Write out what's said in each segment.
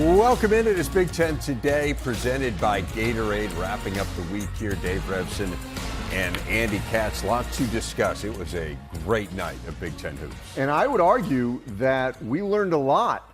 Welcome into this Big Ten Today, presented by Gatorade. Wrapping up the week here, Dave Revson and Andy Katz. Lots to discuss. It was a great night of Big Ten hoops. And I would argue that we learned a lot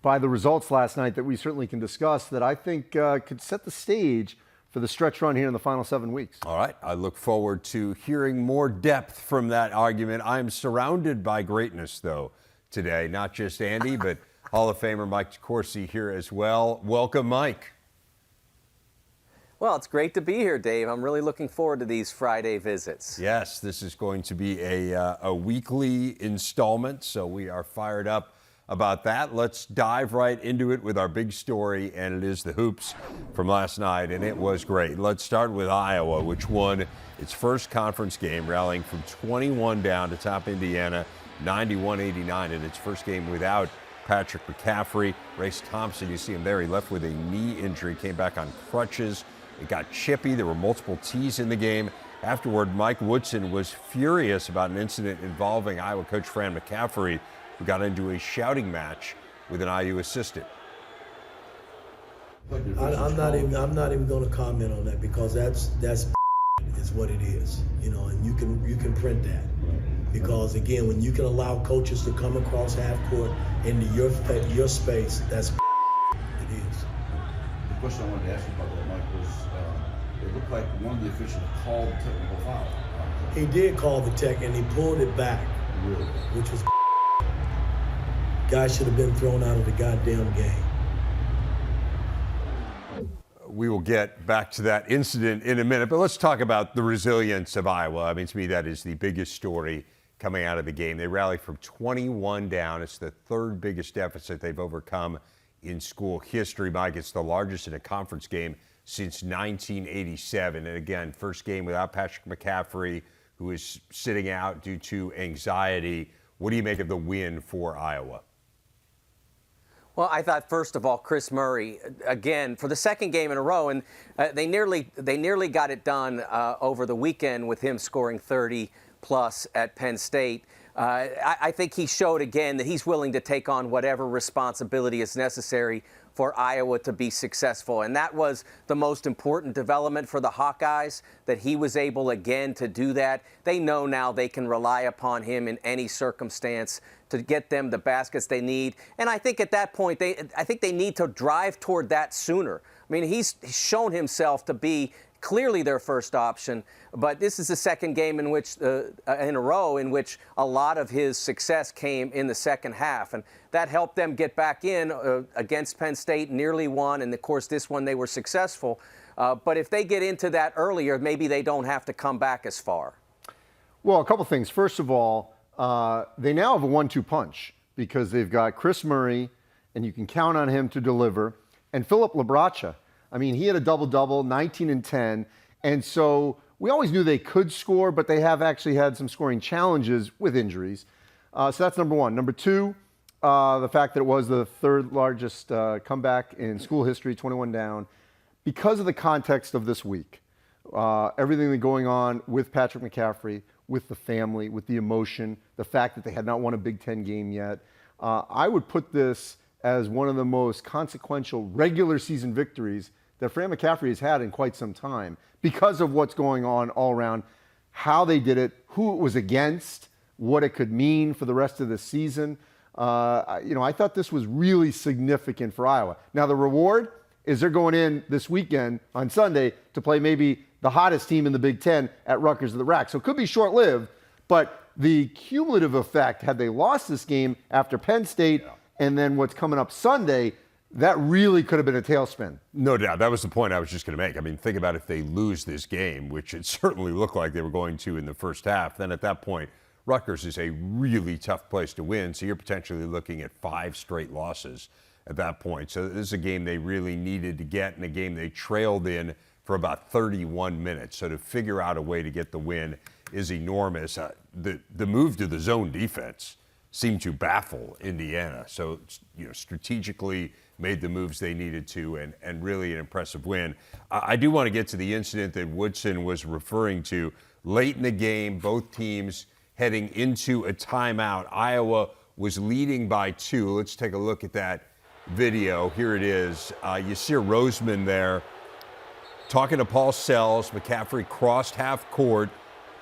by the results last night that we certainly can discuss that I think could set the stage for the stretch run here in the final 7 weeks. All right. I look forward to hearing more depth from that argument. I'm surrounded by greatness, though, today. Not just Andy, but Hall of Famer Mike Corsi here as well. Welcome, Mike. Well, it's great to be here, Dave. I'm really looking forward to these Friday visits. Yes, this is going to be a weekly installment, so we are fired up about that. Let's dive right into it with our big story, and it is the hoops from last night, and it was great. Let's start with Iowa, which won its first conference game, rallying from 21 down to top Indiana, 91-89 in its first game without Patrick McCaffrey. Race Thompson, you see him there, he left with a knee injury, came back on crutches. It got chippy. There were multiple tees in the game. Afterward, Mike Woodson was furious about an incident involving Iowa coach Fran McCaffrey, who got into a shouting match with an IU assistant. I'm not even going to comment on that because that's is what it is, you know, and you can print that. Because again, when you can allow coaches to come across half court into your space, that's it is. The question I wanted to ask you about that, Mike, was it looked like one of the officials called the technical foul. He did call the tech, and he pulled it back, Really? which was guy should have been thrown out of the goddamn game. We will get back to that incident in a minute, but let's talk about the resilience of Iowa. I mean, to me, that is the biggest story coming out of the game. They rallied from 21 down. It's the third biggest deficit they've overcome in school history. Mike, it's the largest in a conference game since 1987. And again, first game without Patrick McCaffrey, who is sitting out due to anxiety. What do you make of the win for Iowa? Well, I thought, first of all, Chris Murray, again, for the second game in a row, and they nearly got it done over the weekend with him scoring 30-plus at Penn State. I think he showed again that he's willing to take on whatever responsibility is necessary for Iowa to be successful. And that was the most important development for the Hawkeyes, that he was able again to do that. They know now they can rely upon him in any circumstance to get them the baskets they need. And I think at that point, I think they need to drive toward that sooner. I mean, he's shown himself to be clearly their first option, but this is the second game in which, in a row, in which a lot of his success came in the second half, and that helped them get back in against Penn State, nearly won, and of course this one they were successful. But if they get into that earlier, maybe they don't have to come back as far. Well, a couple things. First of all, they now have a 1-2 punch because they've got Chris Murray, and you can count on him to deliver, and Philip Labracha. I mean, he had a double-double, 19 and 10, and so we always knew they could score, but they have actually had some scoring challenges with injuries. So that's number one. Number two, the fact that it was the third largest comeback in school history, 21 down, because of the context of this week. Everything that's going on with Patrick McCaffrey, with the family, with the emotion, the fact that they had not won a Big Ten game yet. I would put this as one of the most consequential regular season victories that Fran McCaffrey has had in quite some time because of what's going on all around, how they did it, who it was against, what it could mean for the rest of the season. I thought this was really significant for Iowa. Now, the reward is they're going in this weekend on Sunday to play maybe the hottest team in the Big Ten at Rutgers of the Rack. So it could be short-lived, but the cumulative effect, had they lost this game after Penn State and then what's coming up Sunday, that really could have been a tailspin. No doubt. That was the point I was just going to make. I mean, think about if they lose this game, which it certainly looked like they were going to in the first half, then at that point, Rutgers is a really tough place to win, so you're potentially looking at 5 straight losses at that point. So this is a game they really needed to get, and a game they trailed in for about 31 minutes. So to figure out a way to get the win is enormous. The move to the zone defense seemed to baffle Indiana. So, strategically made the moves they needed to, and really an impressive win. I do want to get to the incident that Woodson was referring to. Late in the game, both teams heading into a timeout. Iowa was leading by 2. Let's take a look at that video. Here it is. You see a Roseman there talking to Paul Sells. McCaffrey crossed half court,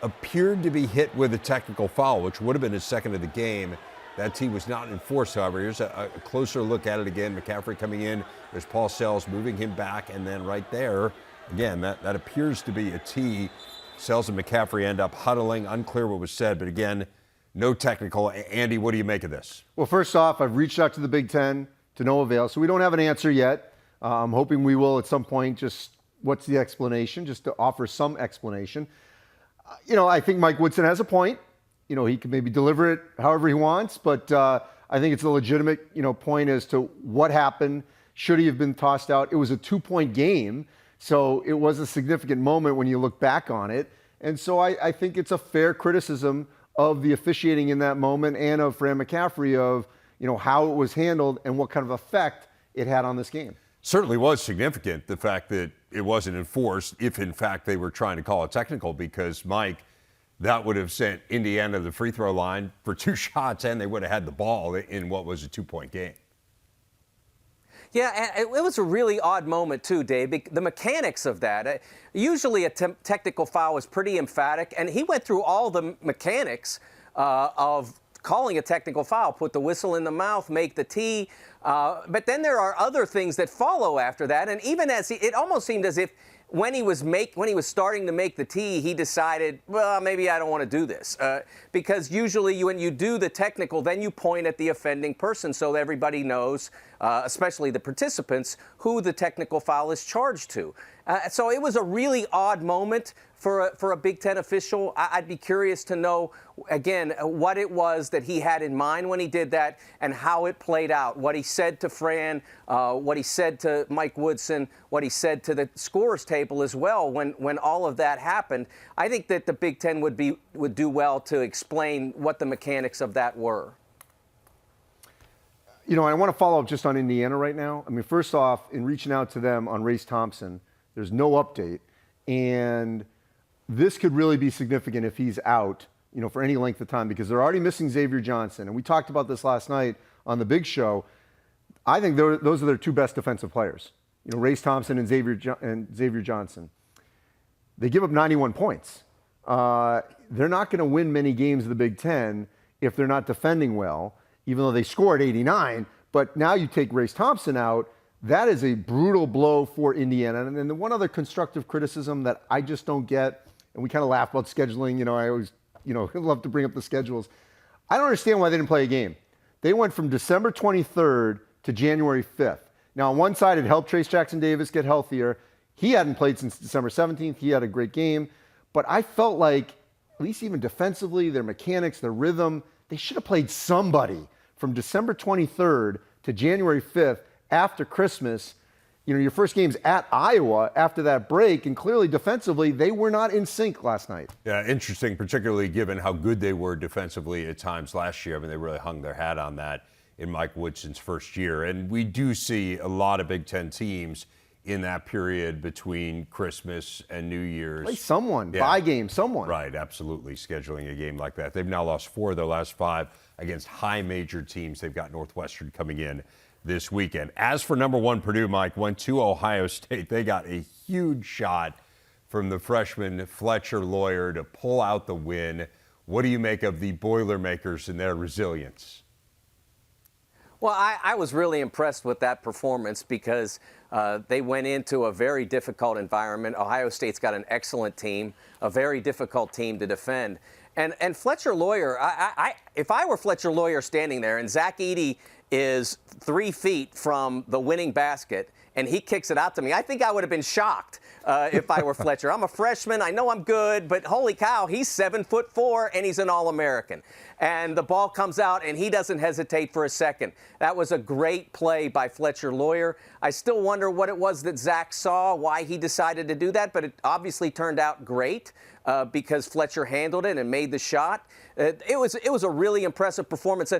appeared to be hit with a technical foul, which would have been his second of the game. That tee was not enforced, however. Here's a closer look at it again. McCaffrey coming in. There's Paul Sells moving him back, and then right there, again, that appears to be a tee. Sells and McCaffrey end up huddling. Unclear what was said, but again, no technical. Andy, what do you make of this? Well, first off, I've reached out to the Big Ten to no avail, so we don't have an answer yet. I'm hoping we will at some point. Just what's the explanation, just to offer some explanation. I think Mike Woodson has a point. He can maybe deliver it however he wants, but I think it's a legitimate, point as to what happened. Should he have been tossed out? It was a 2-point game, so it was a significant moment when you look back on it. And so I think it's a fair criticism of the officiating in that moment and of Fran McCaffrey of, how it was handled and what kind of effect it had on this game. Certainly was significant, the fact that it wasn't enforced, if in fact they were trying to call it technical, because Mike, that would have sent Indiana to the free throw line for 2 shots, and they would have had the ball in what was a 2-point game. Yeah, and it was a really odd moment too, Dave. The mechanics of that, usually a technical foul is pretty emphatic, and he went through all the mechanics of calling a technical foul, put the whistle in the mouth, make the tee, but then there are other things that follow after that, and even it almost seemed as if when he was starting to make the tee, he decided, well, maybe I don't want to do this. Because usually when you do the technical, then you point at the offending person so that everybody knows, especially the participants, who the technical foul is charged to. So it was a really odd moment for a Big Ten official. I'd be curious to know, again, what it was that he had in mind when he did that and how it played out. What he said to Fran, what he said to Mike Woodson, what he said to the scorers table as well when all of that happened. I think that the Big Ten would do well to explain what the mechanics of that were. I want to follow up just on Indiana right now. I mean, first off, in reaching out to them on Race Thompson, there's no update. And this could really be significant if he's out, for any length of time, because they're already missing Xavier Johnson. And we talked about this last night on the Big Show. I think those are their 2 best defensive players, Race Thompson and Xavier Johnson. They give up 91 points. They're not going to win many games of the Big Ten if they're not defending well, even though they scored 89. But now you take Race Thompson out, that is a brutal blow for Indiana. And then the one other constructive criticism that I just don't get, and we kind of laugh about scheduling, I always, love to bring up the schedules. I don't understand why they didn't play a game. They went from December 23rd to January 5th. Now, on one side, it helped Trace Jackson Davis get healthier. He hadn't played since December 17th. He had a great game. But I felt like, at least even defensively, their mechanics, their rhythm, they should have played somebody from December 23rd to January 5th after Christmas. Your first game's at Iowa after that break, and clearly defensively, they were not in sync last night. Yeah, interesting, particularly given how good they were defensively at times last year. I mean, they really hung their hat on that in Mike Woodson's first year. And we do see a lot of Big Ten teams in that period between Christmas and New Year's. Play someone, Yeah. buy game, someone. Right, absolutely, scheduling a game like that. They've now lost 4 of their last 5 against high major teams. They've got Northwestern coming in this weekend. As for number 1, Purdue, Mike, went to Ohio State. They got a huge shot from the freshman Fletcher Lawyer to pull out the win. What do you make of the Boilermakers and their resilience? Well, I was really impressed with that performance because they went into a very difficult environment. Ohio State's got an excellent team, a very difficult team to defend. And Fletcher Lawyer, if I were Fletcher Lawyer standing there and Zach Edey is 3 feet from the winning basket and he kicks it out to me, I think I would have been shocked if I were Fletcher. I'm a freshman. I know I'm good, but holy cow, he's 7'4" and he's an All-American. And the ball comes out and he doesn't hesitate for a second. That was a great play by Fletcher Lawyer. I still wonder what it was that Zach saw, why he decided to do that, but it obviously turned out great because Fletcher handled it and made the shot. It was a really impressive performance.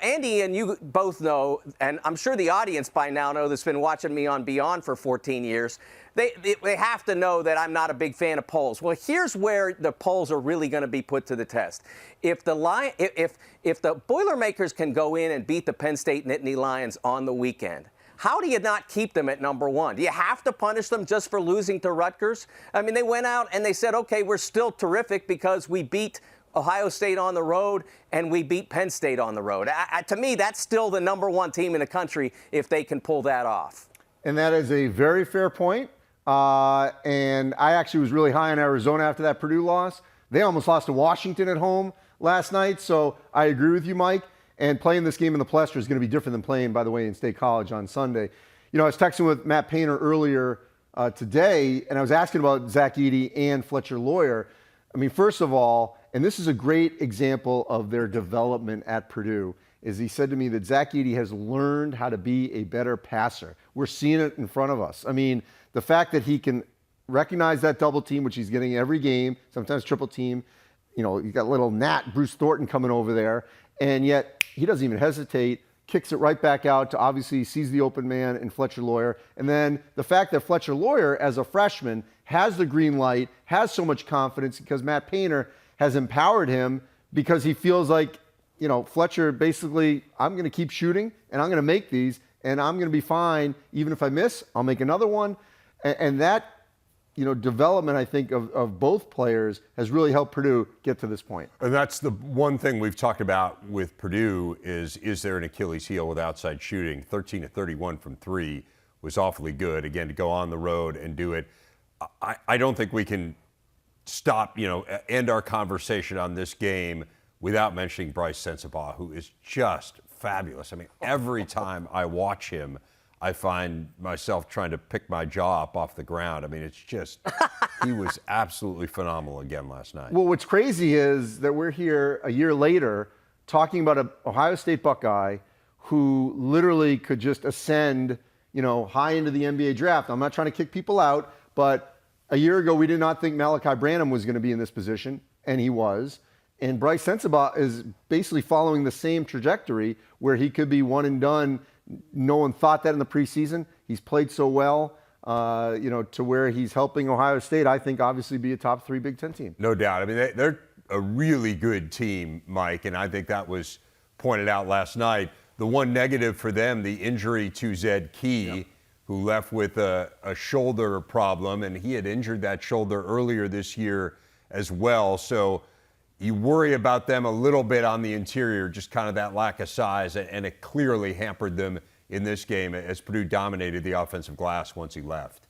Andy and you both both know, and I'm sure the audience by now know that's been watching me on Beyond for 14 years, they have to know that I'm not a big fan of polls. Well, here's where the polls are really going to be put to the test. If the Boilermakers can go in and beat the Penn State Nittany Lions on the weekend, how do you not keep them at number one? Do you have to punish them just for losing to Rutgers? I mean, they went out and they said, okay, we're still terrific because we beat Ohio State on the road and we beat Penn State on the road. To me, that's still the number one team in the country if they can pull that off. And that is a very fair point. And I actually was really high on Arizona after that Purdue loss. They almost lost to Washington at home last night. So I agree with you, Mike. And playing this game in the Palestra is going to be different than playing, by the way, in State College on Sunday. You know, I was texting with Matt Painter earlier today, and I was asking about Zach Edey and Fletcher Lawyer. I mean, first of all, and this is a great example of their development at Purdue, is he said to me that Zach Edey has learned how to be a better passer. We're seeing it in front of us. I mean, the fact that he can recognize that double team, which he's getting every game, sometimes triple team. You know, you got little Nat, Bruce Thornton coming over there, and yet he doesn't even hesitate, kicks it right back out to obviously sees the open man in Fletcher Lawyer. And then the fact that Fletcher Lawyer, as a freshman, has the green light, has so much confidence because Matt Painter has empowered him because he feels like, you know, Fletcher basically, I'm going to keep shooting and I'm going to make these and I'm going to be fine. Even if I miss, I'll make another one. And that, you know, development, I think, of both players has really helped Purdue get to this point. And that's the one thing we've talked about with Purdue is there an Achilles heel with outside shooting? 13 of 31 from three was awfully good. Again, to go on the road and do it. I don't think we can stop, you know, end our conversation on this game without mentioning Bryce Sensabaugh, who is just fabulous. I mean, every time I watch him, I find myself trying to pick my jaw up off the ground. I mean, it's just, he was absolutely phenomenal again last night. Well, what's crazy is that we're here a year later talking about an Ohio State Buckeye who literally could just ascend, you know, high into the NBA draft. I'm not trying to kick people out, but a year ago we did not think Malachi Branham was going to be in this position, and he was. And Bryce Sensabaugh is basically following the same trajectory where he could be one and done. No one thought that in the preseason. He's played so well, you know, to where he's helping Ohio State, I think, obviously be a top 3 Big Ten team. No doubt. I mean, they're a really good team, Mike, and I think that was pointed out last night. The one negative for them, the injury to Zed Key, who left with a shoulder problem, and he had injured that shoulder earlier this year as well. So you worry about them a little bit on the interior, just kind of that lack of size, and it clearly hampered them in this game as Purdue dominated the offensive glass once he left.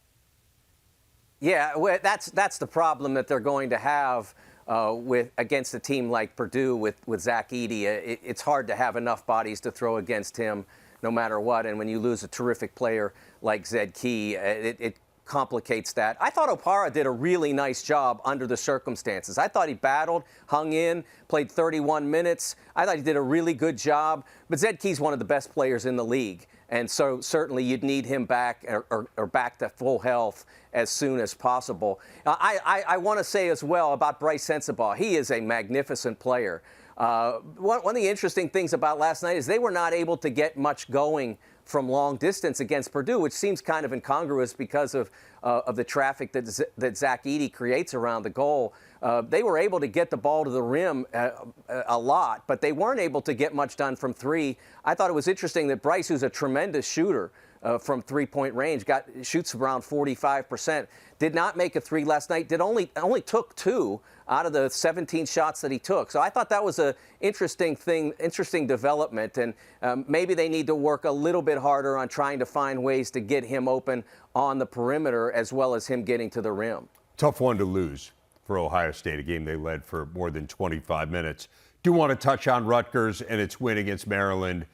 Yeah, well, that's the problem that they're going to have against a team like Purdue with Zach Edey. It's hard to have enough bodies to throw against him no matter what, and when you lose a terrific player like Zed Key, it complicates that. I thought Opara did a really nice job under the circumstances. I thought he battled, hung in, played 31 minutes. I thought he did a really good job. But Zed Key's one of the best players in the league. And so certainly you'd need him back or back to full health as soon as possible. I want to say as well about Bryce Sensabaugh. He is a magnificent player. One of the interesting things about last night is they were not able to get much going from long distance against Purdue, which seems kind of incongruous because of the traffic that Zach Edey creates around the goal. They were able to get the ball to the rim a lot, but they weren't able to get much done from three. I thought it was interesting that Bryce, who's a tremendous shooter from three-point range, shoots around 45%. Did not make a three last night. Only took 2 out of the 17 shots that he took. So I thought that was an interesting development, and maybe they need to work a little bit harder on trying to find ways to get him open on the perimeter as well as him getting to the rim. Tough one to lose for Ohio State, a game they led for more than 25 minutes. Do want to touch on Rutgers and its win against Maryland.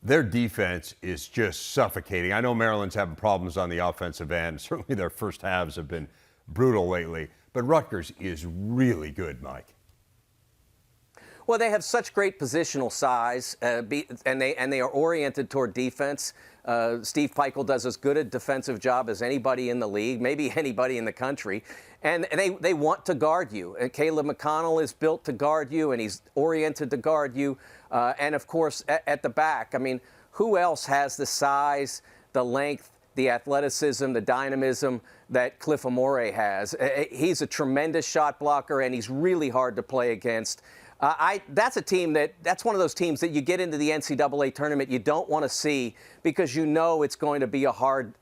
Their defense is just suffocating. I know Maryland's having problems on the offensive end. Certainly their first halves have been brutal lately. But Rutgers is really good, Mike. Well, they have such great positional size, and they are oriented toward defense. Steve Peichel does as good a defensive job as anybody in the league, maybe anybody in the country. And they want to guard you. And Caleb McConnell is built to guard you, and he's oriented to guard you. And, of course, at the back, I mean, who else has the size, the length, the athleticism, the dynamism that Cliff Amore has? He's a tremendous shot blocker, and he's really hard to play against. That's one of those teams that you get into the NCAA tournament you don't want to see, because you know it's going to be a hard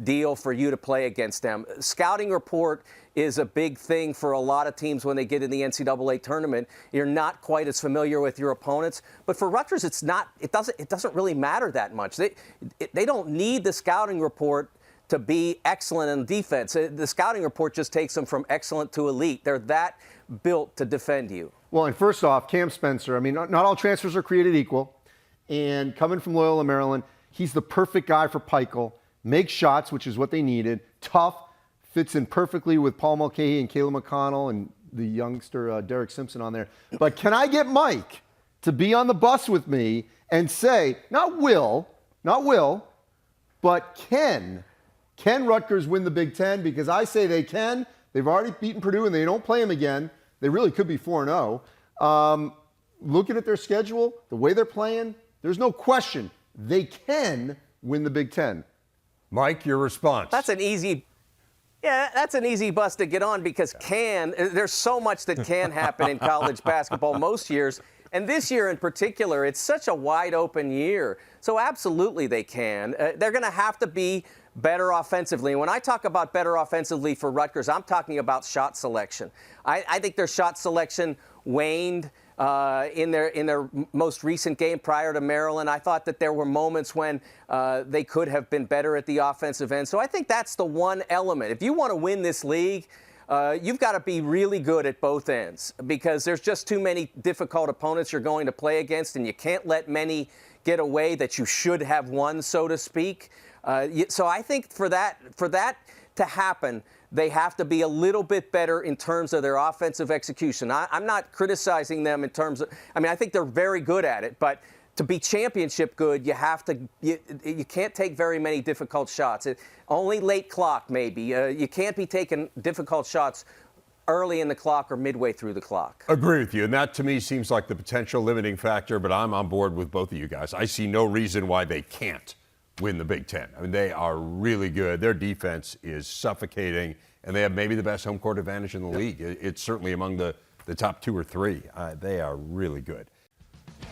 deal for you to play against them. Scouting report is a big thing for a lot of teams when they get in the NCAA tournament. You're not quite as familiar with your opponents, but for Rutgers, it doesn't really matter that much. They don't need the scouting report to be excellent in defense. The scouting report just takes them from excellent to elite. They're that built to defend you. Well, and first off, Cam Spencer, I mean, not all transfers are created equal. And coming from Loyola, Maryland, he's the perfect guy for Pikel. Makes shots, which is what they needed. Tough, fits in perfectly with Paul Mulcahy and Caleb McConnell and the youngster Derek Simpson on there. But can I get Mike to be on the bus with me and say, not will, but can Rutgers win the Big Ten? Because I say they can. They've already beaten Purdue, and they don't play them again. They really could be 4-0. Looking at their schedule, the way they're playing, there's no question they can win the Big Ten. Mike, your response. That's an easy bus to get on, because there's so much that can happen in college basketball most years. And this year in particular, it's such a wide open year. So absolutely they can. They're going to have to be better offensively. And when I talk about better offensively for Rutgers, I'm talking about shot selection. I think their shot selection waned in their most recent game prior to Maryland. I thought that there were moments when they could have been better at the offensive end. So I think that's the one element. If you want to win this league, you've got to be really good at both ends, because there's just too many difficult opponents you're going to play against, and you can't let many get away that you should have won, so to speak. So I think for that to happen, they have to be a little bit better in terms of their offensive execution. I'm not criticizing them in terms of, I think they're very good at it, but to be championship good, you can't take very many difficult shots. Only late clock, maybe. You can't be taking difficult shots early in the clock or midway through the clock. Agree with you, and that to me seems like the potential limiting factor, but I'm on board with both of you guys. I see no reason why they can't win the Big Ten. They are really good. Their defense is suffocating, and they have maybe the best home court advantage in the league. It's certainly among the top 2 or 3. They are really good.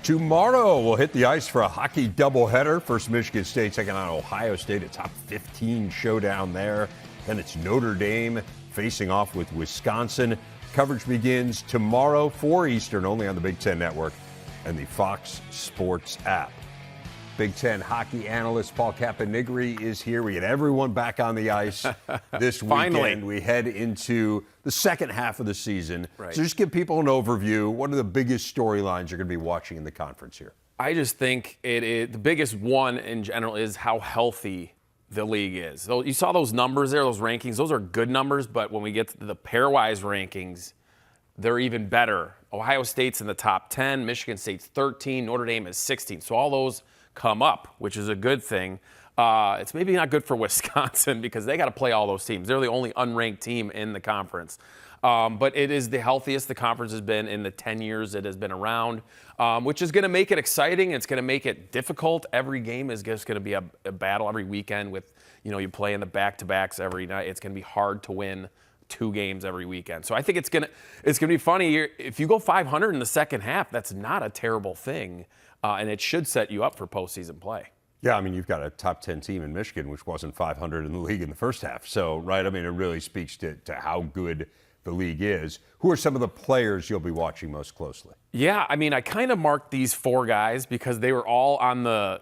Tomorrow we'll hit the ice for a hockey doubleheader. First, Michigan State taking on Ohio State, a top 15 showdown there. Then it's Notre Dame facing off with Wisconsin. Coverage begins tomorrow, 4 Eastern, only on the Big Ten Network and the Fox Sports app. Big Ten hockey analyst Paul Caponigri is here. We get everyone back on the ice this weekend. We head into the second half of the season. Right. So just give people an overview. What are the biggest storylines you're going to be watching in the conference here? I just think the biggest one in general is how healthy the league is. So you saw those numbers there, those rankings. Those are good numbers, but when we get to the pairwise rankings, they're even better. Ohio State's in the top 10, Michigan State's 13, Notre Dame is 16. So all those come up, which is a good thing. It's maybe not good for Wisconsin because they got to play all those teams. They're the only unranked team in the conference. But it is the healthiest the conference has been in the 10 years it has been around, which is going to make it exciting. It's going to make it difficult. Every game is just going to be a battle every weekend with, you play in the back-to-backs every night. It's going to be hard to win 2 games every weekend. So I think it's going to be funny. If you go 500 in the second half, that's not a terrible thing. And it should set you up for postseason play. Yeah, you've got a top 10 team in Michigan, which wasn't 500 in the league in the first half. So, right, it really speaks to how good the league is. Who are some of the players you'll be watching most closely? Yeah, I kind of marked these 4 guys because they were all on the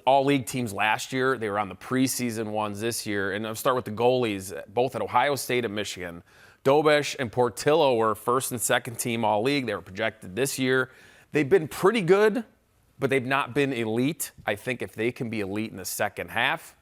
all-league teams last year. They were on the preseason ones this year. And I'll start with the goalies, both at Ohio State and Michigan. Dobesh and Portillo were first and second team all-league. They were projected this year. They've been pretty good, but they've not been elite. I think if they can be elite in the second half,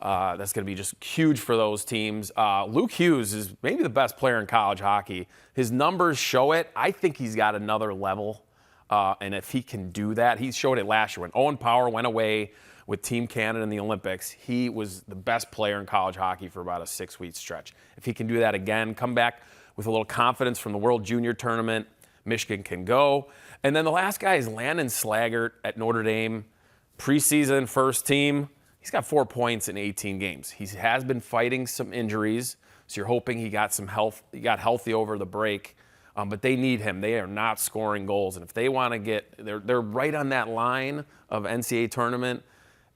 that's going to be just huge for those teams. Luke Hughes is maybe the best player in college hockey. His numbers show it. I think he's got another level, and if he can do that, he showed it last year. When Owen Power went away with Team Canada in the Olympics, he was the best player in college hockey for about a 6-week stretch. If he can do that again, come back with a little confidence from the World Junior Tournament, Michigan can go. And then the last guy is Landon Slaggert at Notre Dame, preseason first team. He's got 4 points in 18 games. He has been fighting some injuries, so you're hoping he got some health. He got healthy over the break, but they need him. They are not scoring goals, and if they want to get, they're right on that line of NCAA tournament.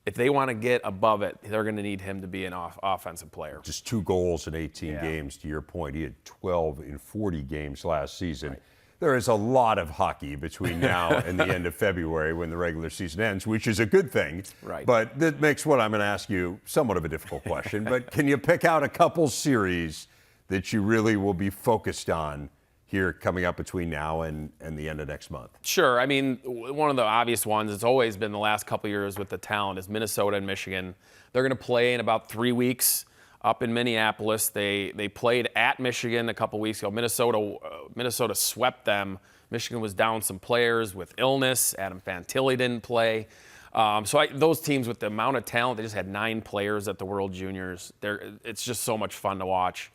If they want to get above it, they're going to need him to be an offensive player. Just 2 goals in 18 games, to your point. He had 12 in 40 games last season. Right. There is a lot of hockey between now and the end of February when the regular season ends, which is a good thing. Right. But that makes what I'm going to ask you somewhat of a difficult question. But can you pick out a couple series that you really will be focused on here coming up between now and the end of next month? Sure. I mean, one of the obvious ones, it's always been the last couple of years with the talent, is Minnesota and Michigan. They're going to play in about 3 weeks up in Minneapolis. They played at Michigan a couple weeks ago. Minnesota swept them. Michigan was down some players with illness. Adam Fantilli didn't play. Those teams with the amount of talent, they just had 9 players at the World Juniors. It's just so much fun to watch.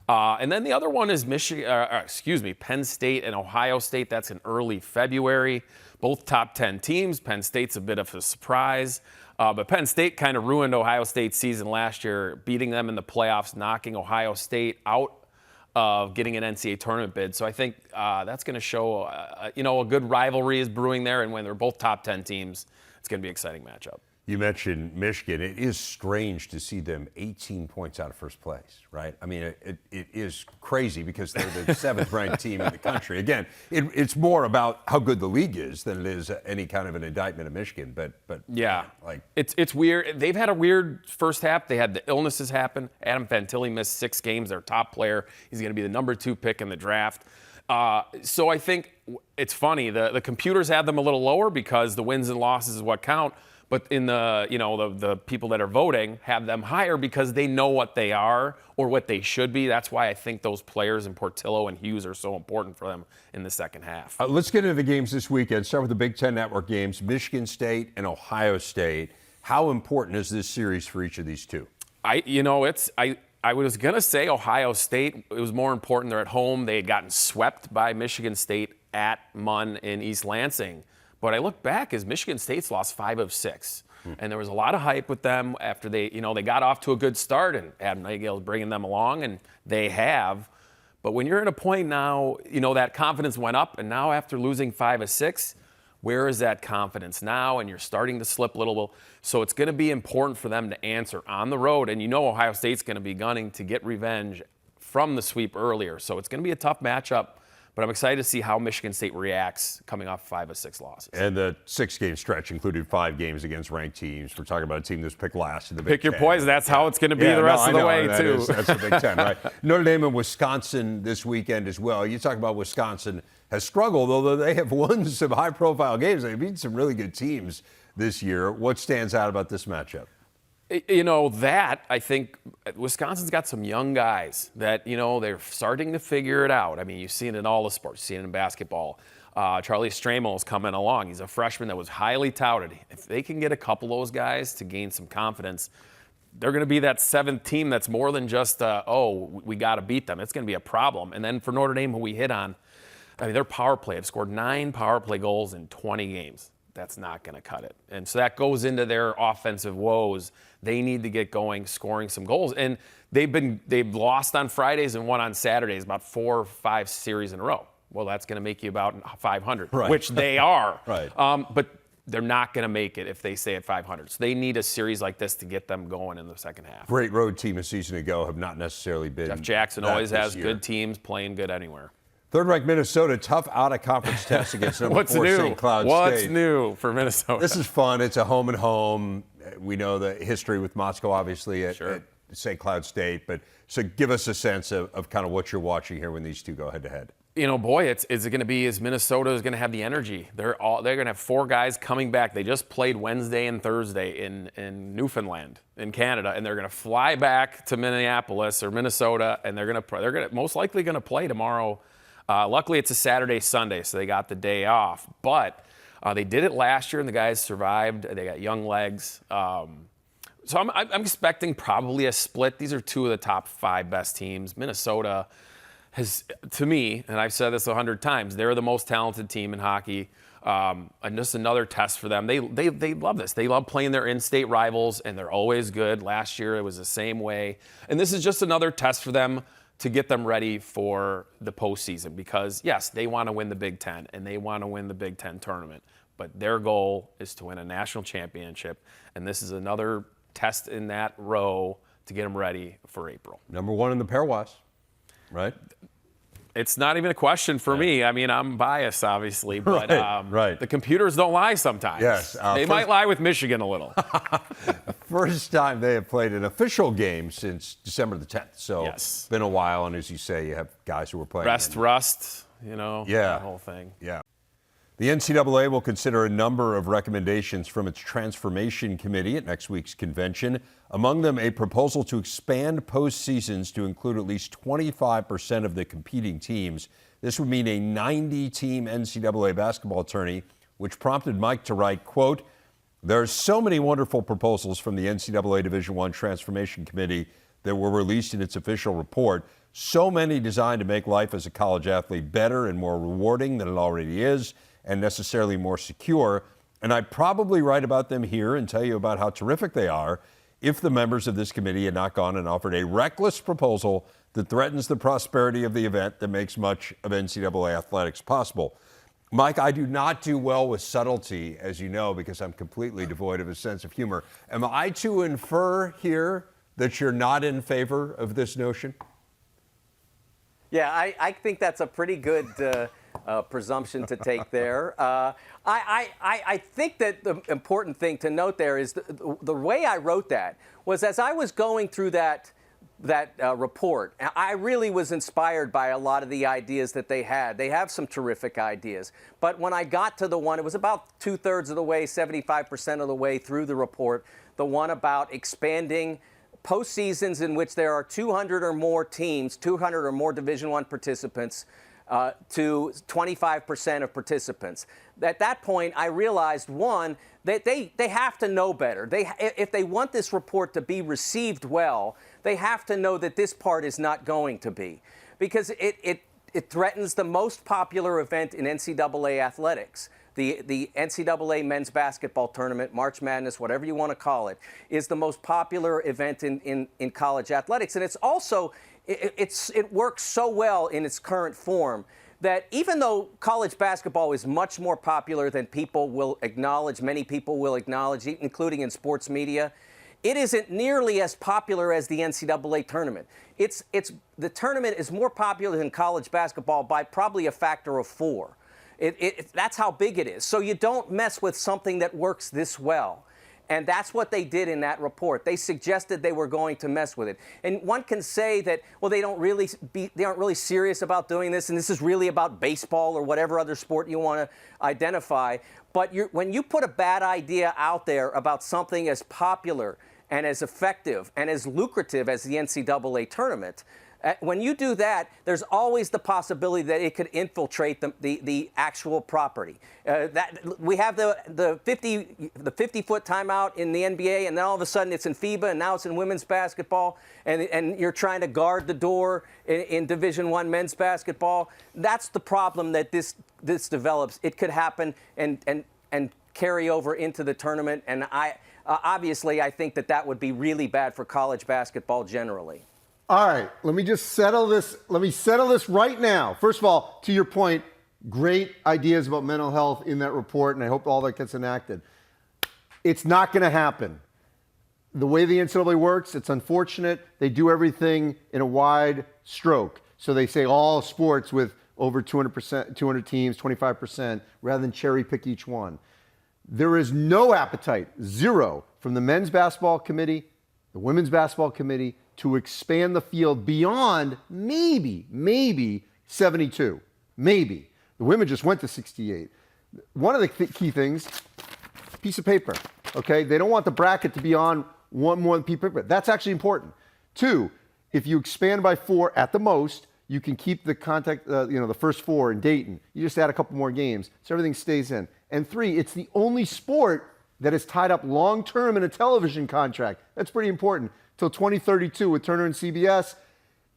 And then the other one is Penn State and Ohio State. That's in early February. Both top 10 teams. Penn State's a bit of a surprise. But Penn State kind of ruined Ohio State's season last year, beating them in the playoffs, knocking Ohio State out of getting an NCAA tournament bid. So I think that's going to show, a good rivalry is brewing there. And when they're both top 10 teams, it's going to be an exciting matchup. You mentioned Michigan. It is strange to see them 18 points out of first place, right? I mean, it is crazy because they're the 7th-ranked team in the country. Again, it's more about how good the league is than it is any kind of an indictment of Michigan. But yeah, like it's weird. They've had a weird first half. They had the illnesses happen. Adam Fantilli missed 6 games. Their top player. He's going to be the number 2 pick in the draft. So I think it's funny. The computers have them a little lower because the wins and losses is what count. But in the people that are voting have them higher because they know what they are or what they should be. That's why I think those players in Portillo and Hughes are so important for them in the second half. Let's get into the games this weekend. Start with the Big Ten Network games, Michigan State and Ohio State. How important is this series for each of these two? I was going to say Ohio State. It was more important. They're at home. They had gotten swept by Michigan State at Munn in East Lansing. But I look back as Michigan State's lost 5 of 6. And there was a lot of hype with them after they got off to a good start, and Adam Nightingale's bringing them along, and they have. But when you're at a point now, that confidence went up, and now after losing 5 of 6, where is that confidence now? And you're starting to slip a little. So it's going to be important for them to answer on the road. And Ohio State's going to be gunning to get revenge from the sweep earlier. So it's going to be a tough matchup. But I'm excited to see how Michigan State reacts coming off 5 of 6 losses. And the 6-game stretch included 5 games against ranked teams. We're talking about a team that's picked last in the Big Pick your Ten. poison. That's how it's going to be the rest of the way, too. That's the Big Ten, right? Notre Dame and Wisconsin this weekend as well. You talk about Wisconsin has struggled, although they have won some high-profile games. They've beaten some really good teams this year. What stands out about this matchup? I think Wisconsin's got some young guys that, they're starting to figure it out. I mean, you've seen it in all the sports. You've seen it in basketball. Charlie Stramel's coming along. He's a freshman that was highly touted. If they can get a couple of those guys to gain some confidence, they're going to be that 7th team that's more than just, we got to beat them. It's going to be a problem. And then for Notre Dame, who we hit on, their power play have scored 9 power play goals in 20 games. That's not going to cut it. And so that goes into their offensive woes. They need to get going, scoring some goals. And they've lost on Fridays and won on Saturdays, about 4 or 5 series in a row. Well, that's going to make you about 500, right. Which they are. Right. But they're not going to make it if they stay at 500. So they need a series like this to get them going in the second half. Great road team a season ago have not necessarily been. Jeff Jackson always has year. good teams playing good anywhere. 3rd-ranked Minnesota, tough out-of-conference test against number 4 St. Cloud State. What's new for Minnesota? This is fun. It's a home and home. We know the history with Moscow, obviously, at St. Cloud State. But so give us a sense of kind of what you're watching here when these two go head-to-head. Is it going to be as Minnesota is going to have the energy? They're going to have 4 guys coming back. They just played Wednesday and Thursday in Newfoundland in Canada, and they're going to fly back to Minneapolis or Minnesota, and they're most likely going to play tomorrow. Luckily, it's a Saturday, Sunday, so they got the day off. But they did it last year, and the guys survived. They got young legs. So I'm expecting probably a split. These are 2 of the top 5 best teams. Minnesota, has, to me, and I've said this 100 times, they're the most talented team in hockey. And just another test for them. They love this. They love playing their in-state rivals, and they're always good. Last year, it was the same way. And this is just another test for them to get them ready for the postseason because, yes, they want to win the Big Ten, and they want to win the Big Ten tournament. But their goal is to win a national championship, and this is another test in that row to get them ready for April. Number one in the pairwise, right? It's not even a question for me. I mean, I'm biased, obviously, but right. the computers don't lie sometimes. Yes, they might lie with Michigan a little. First time they have played an official game since December the 10th. So Yes. it's been a while, and as you say, you have guys who were playing. Rust, that whole thing. Yeah. The NCAA will consider a number of recommendations from its Transformation Committee at next week's convention. Among them, a proposal to expand postseasons to include at least 25% of the competing teams. This would mean a 90-team NCAA basketball tourney, which prompted Mike to write, quote, "There are so many wonderful proposals from the NCAA Division I Transformation Committee that were released in its official report, so many designed to make life as a college athlete better and more rewarding than it already is, and necessarily more secure. And I'd probably write about them here and tell you about how terrific they are if the members of this committee had not gone and offered a reckless proposal that threatens the prosperity of the event that makes much of NCAA athletics possible." Mike, I do not do well with subtlety, as you know, because I'm completely devoid of a sense of humor. Am I to infer here that you're not in favor of this notion? Yeah, I think that's a pretty good presumption to take there. I think that the important thing to note there is the way I wrote that was as I was going through that report, I really was inspired by a lot of the ideas that they had. They have some terrific ideas. But when I got to the one, it was about 2/3 of the way, 75% of the way through the report, the one about expanding postseasons in which there are 200 or more teams, 200 or more Division I participants, to 25% of participants. At that point, I realized, one, that they have to know better. If they want this report to be received well, they have to know that this part is not going to be. Because it threatens the most popular event in NCAA athletics. The NCAA men's basketball tournament, March Madness, whatever you want to call it, is the most popular event in college athletics. And it's also, it works so well in its current form that even though college basketball is much more popular than people will acknowledge, many people will acknowledge, including in sports media, it isn't nearly as popular as the NCAA tournament. The tournament is more popular than college basketball by probably a factor of 4. That's how big it is. So you don't mess with something that works this well. And that's what they did in that report. They suggested they were going to mess with it. And one can say that, well, they aren't really serious about doing this, and this is really about baseball or whatever other sport you want to identify. But when you put a bad idea out there about something as popular and as effective and as lucrative as the NCAA tournament, when you do that, there's always the possibility that it could infiltrate the actual property. We have the 50-foot timeout in the NBA, and then all of a sudden it's in FIBA, and now it's in women's basketball, and you're trying to guard the door in Division I men's basketball. That's the problem that this develops. It could happen and carry over into the tournament, and obviously I think that would be really bad for college basketball generally. All right, let me just settle this. Let me settle this right now. First of all, to your point, great ideas about mental health in that report, and I hope all that gets enacted. It's not going to happen. The way the NCAA works, it's unfortunate. They do everything in a wide stroke. So they say all sports with over 200%, 200 teams, 25%, rather than cherry pick each one. There is no appetite, zero, from the men's basketball committee, the women's basketball committee, to expand the field beyond maybe 72. Maybe. The women just went to 68. One of the key things, piece of paper, okay? They don't want the bracket to be on one more piece of paper. That's actually important. 2, if you expand by 4 at the most, you can keep the the first 4 in Dayton. You just add a couple more games, so everything stays in. And 3, it's the only sport that is tied up long-term in a television contract. That's pretty important. Till 2032 with Turner and CBS,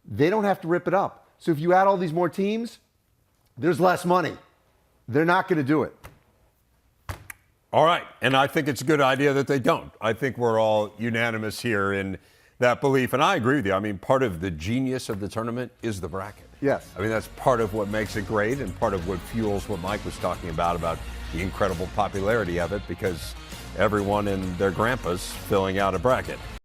they don't have to rip it up. So if you add all these more teams, there's less money. They're not going to do it. All right, and I think it's a good idea that they don't. I think we're all unanimous here in that belief, and I agree with you. I mean, part of the genius of the tournament is the bracket. Yes. I mean, that's part of what makes it great and part of what fuels what Mike was talking about the incredible popularity of it, because everyone and their grandpa's filling out a bracket.